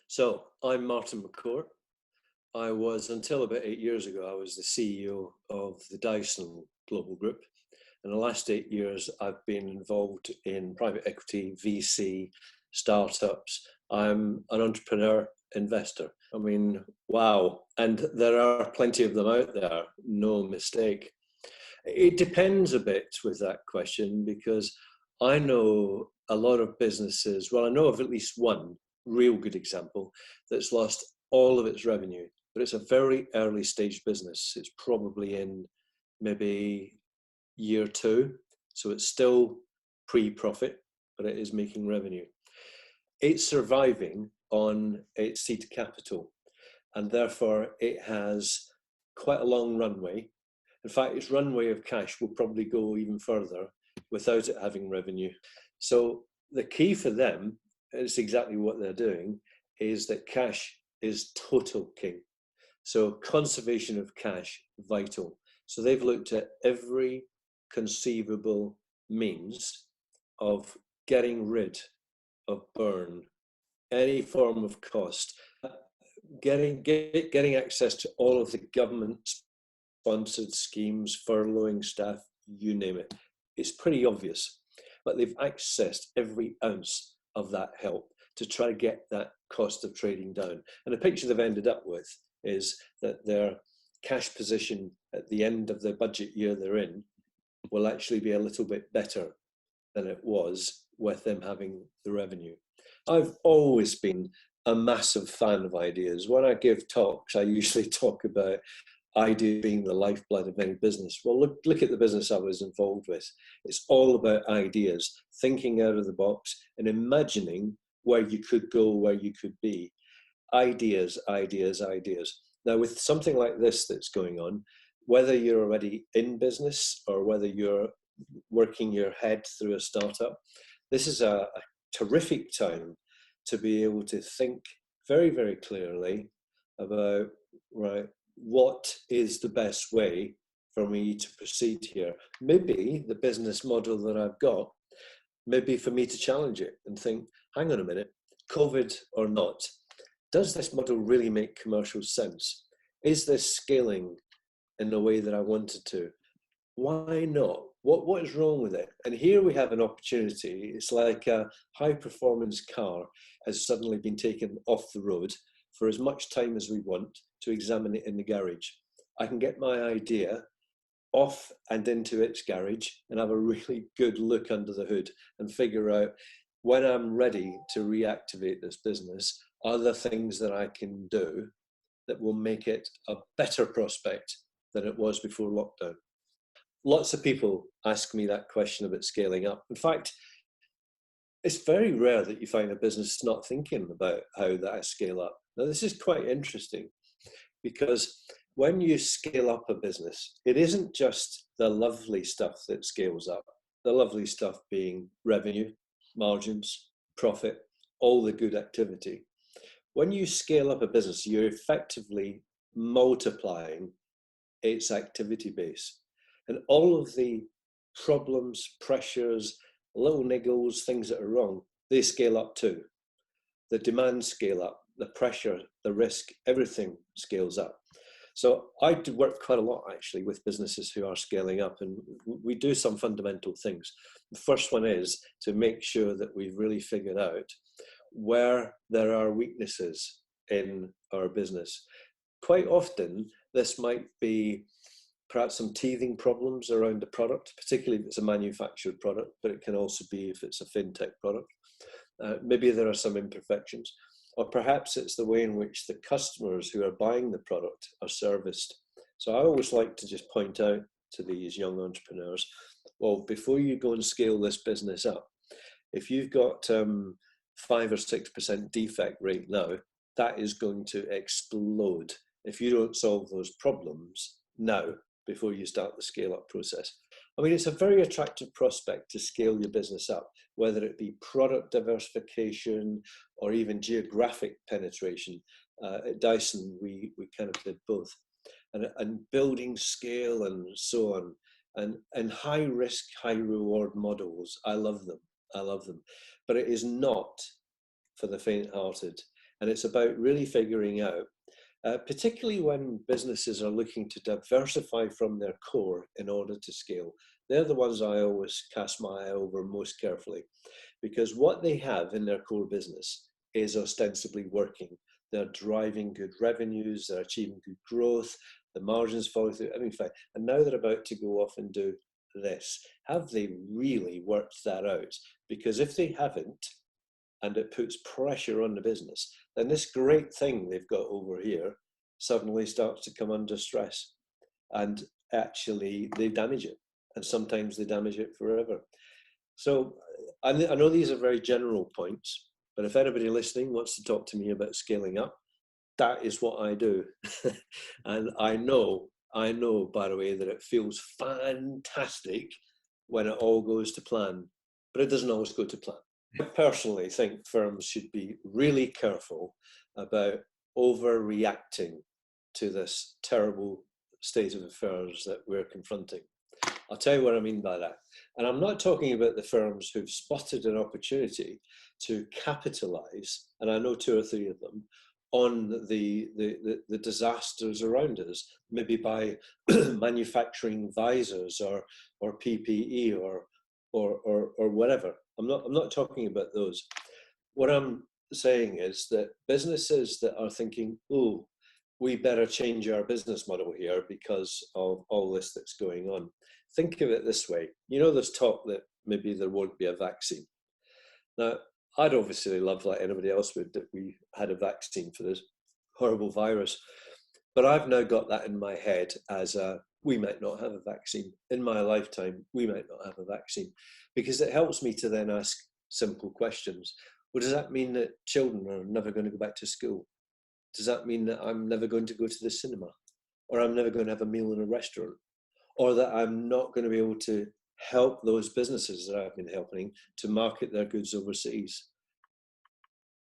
So I'm Martin McCourt. I was, until about 8 years ago, I was the CEO of the Dyson global group. In the last 8 years, I've been involved in private equity, VC, startups. I'm an entrepreneur investor. I mean, wow. And there are plenty of them out there, no mistake. It depends a bit with that question because I know a lot of businesses, well, I know of at least one real good example that's lost all of its revenue, but it's a very early stage business. It's probably in maybe year two, so it's still pre-profit, but it is making revenue. It's surviving on its seed capital, and therefore it has quite a long runway. In fact, its runway of cash will probably go even further without it having revenue. So the key for them, is exactly what they're doing, is that cash is total king. So conservation of cash, vital. So they've looked at every conceivable means of getting rid of burn, any form of cost, getting access to all of the government-sponsored schemes, furloughing staff, you name it. It's pretty obvious, but they've accessed every ounce of that help to try to get that cost of trading down. And the picture they've ended up with is that their cash position at the end of the budget year they're in will actually be a little bit better than it was with them having the revenue. I've always been a massive fan of ideas. When I give talks, I usually talk about idea being the lifeblood of any business. Well, look at the business I was involved with. It's all about ideas, thinking out of the box and imagining where you could go, where you could be. Ideas, ideas, ideas. Now, with something like this that's going on, whether you're already in business or whether you're working your head through a startup, this is a terrific time to be able to think very, very clearly about, right, what is the best way for me to proceed here? Maybe the business model that I've got, maybe for me to challenge it and think, hang on a minute, COVID or not, does this model really make commercial sense? Is this scaling in the way that I wanted to? Why not? What is wrong with it? And here we have an opportunity. It's like a high performance car has suddenly been taken off the road for as much time as we want to examine it in the garage. I can get my idea off and into its garage and have a really good look under the hood and figure out, when I'm ready to reactivate this business, are there things that I can do that will make it a better prospect than it was before lockdown? Lots of people ask me that question about scaling up. In fact, it's very rare that you find a business not thinking about how that scale up. Now, this is quite interesting because when you scale up a business, it isn't just the lovely stuff that scales up, the lovely stuff being revenue, margins, profit, all the good activity. When you scale up a business, you're effectively multiplying its activity base. And all of the problems, pressures, little niggles, things that are wrong, they scale up too. The demands scale up, the pressure, the risk, everything scales up. So I do work quite a lot actually with businesses who are scaling up, and we do some fundamental things. The first one is to make sure that we've really figured out where there are weaknesses in our business. Quite often, this might be perhaps some teething problems around the product, particularly if it's a manufactured product, but it can also be if it's a fintech product. Maybe there are some imperfections, or perhaps it's the way in which the customers who are buying the product are serviced. So I always like to just point out to these young entrepreneurs, well, before you go and scale this business up, if you've got 5 or 6% defect rate now, that is going to explode if you don't solve those problems now before you start the scale up process. I mean, it's a very attractive prospect to scale your business up, whether it be product diversification or even geographic penetration. At Dyson, we kind of did both. And building scale and so on. And high risk, high reward models, I love them. I love them. But it is not for the faint hearted. And it's about really figuring out, particularly when businesses are looking to diversify from their core in order to scale. They're the ones I always cast my eye over most carefully, because what they have in their core business is ostensibly working. They're driving good revenues, they're achieving good growth, the margins follow through, I mean, fine. And now they're about to go off and do this. Have they really worked that out? Because if they haven't, and it puts pressure on the business, then this great thing they've got over here suddenly starts to come under stress. And actually, they damage it. And sometimes they damage it forever. So I know these are very general points, but if anybody listening wants to talk to me about scaling up, that is what I do. And I know, by the way, that it feels fantastic when it all goes to plan, but it doesn't always go to plan. I personally think firms should be really careful about overreacting to this terrible state of affairs that we're confronting. I'll tell you what I mean by that. And I'm not talking about the firms who've spotted an opportunity to capitalize, and I know 2 or 3 of them, on the disasters around us, maybe by manufacturing visors or PPE or whatever. I'm not talking about those. What I'm saying is that businesses that are thinking, oh, we better change our business model here because of all this that's going on. Think of it this way. You know, there's talk that maybe there won't be a vaccine. Now, I'd obviously love, like anybody else would, that we had a vaccine for this horrible virus. But I've now got that in my head as we might not have a vaccine. In my lifetime, we might not have a vaccine, because it helps me to then ask simple questions. Well, does that mean that children are never going to go back to school? Does that mean that I'm never going to go to the cinema? Or I'm never going to have a meal in a restaurant? Or that I'm not going to be able to help those businesses that I've been helping to market their goods overseas?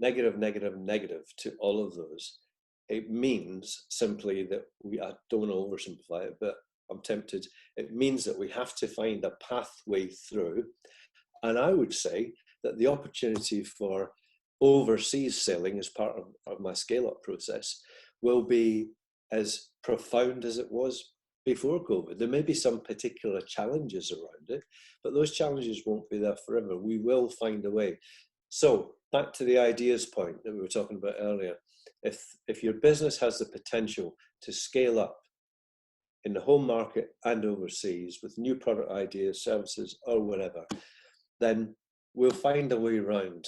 Negative, negative, negative to all of those. It means simply that I don't want to oversimplify it, but I'm tempted. It means that we have to find a pathway through. And I would say that the opportunity for overseas selling as part of my scale-up process will be as profound as it was before COVID. There may be some particular challenges around it, but those challenges won't be there forever. We will find a way. So back to the ideas point that we were talking about earlier. If your business has the potential to scale up in the home market and overseas with new product ideas, services, or whatever, then we'll find a way around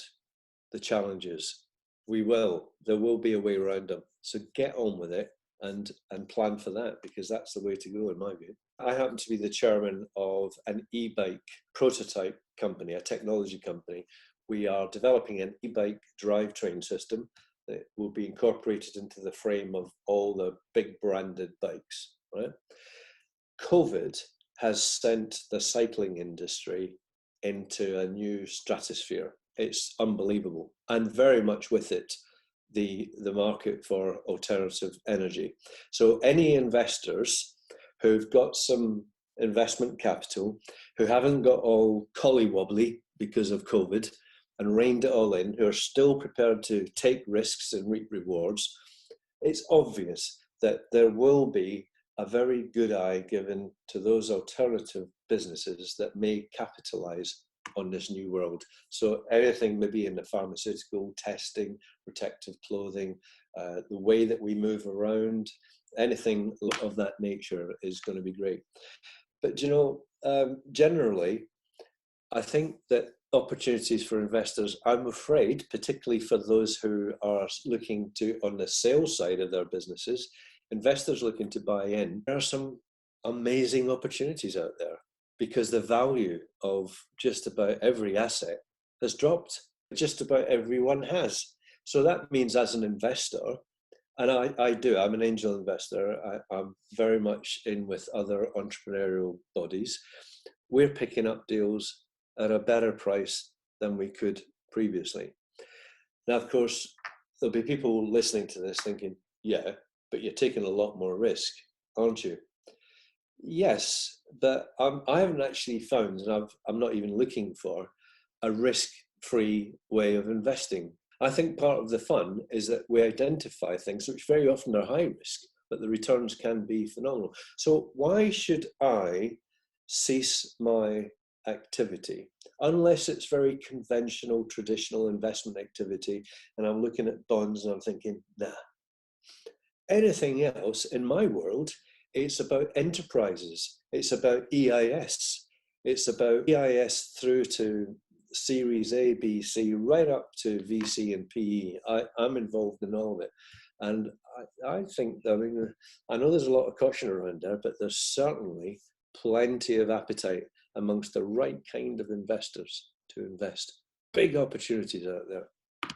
the challenges. There will be a way around them. So get on with it and plan for that, because that's the way to go in my view. I happen to be the chairman of an e-bike prototype company, a technology company. We are developing an e-bike drivetrain system that will be incorporated into the frame of all the big branded bikes, right? COVID has sent the cycling industry into a new stratosphere. It's unbelievable. And very much with it, the market for alternative energy. So any investors who've got some investment capital, who haven't got all colly-wobbly because of COVID and reined it all in, who are still prepared to take risks and reap rewards, it's obvious that there will be a very good eye given to those alternative businesses that may capitalize on this new world. So anything maybe in the pharmaceutical, testing, protective clothing, the way that we move around, anything of that nature is going to be great. But you know, generally, I think that opportunities for investors, I'm afraid, particularly for those who are looking to, on the sales side of their businesses, investors looking to buy in, there are some amazing opportunities out there, because the value of just about every asset has dropped. Just about everyone has. So that means as an investor, and I'm an angel investor, I'm very much in with other entrepreneurial bodies, we're picking up deals at a better price than we could previously. Now, of course, there'll be people listening to this thinking, yeah, but you're taking a lot more risk, aren't you? Yes, but I haven't actually found, and I'm not even looking for, a risk-free way of investing. I think part of the fun is that we identify things which very often are high risk, but the returns can be phenomenal. So why should I cease my activity unless it's very conventional, traditional investment activity, and I'm looking at bonds and I'm thinking, nah. Anything else in my world, it's about enterprises, it's about EIS, it's about EIS through to Series A, B, C, right up to VC and PE. I'm involved in all of it. And I think, I mean, I know there's a lot of caution around there, but there's certainly plenty of appetite amongst the right kind of investors to invest. Big opportunities out there.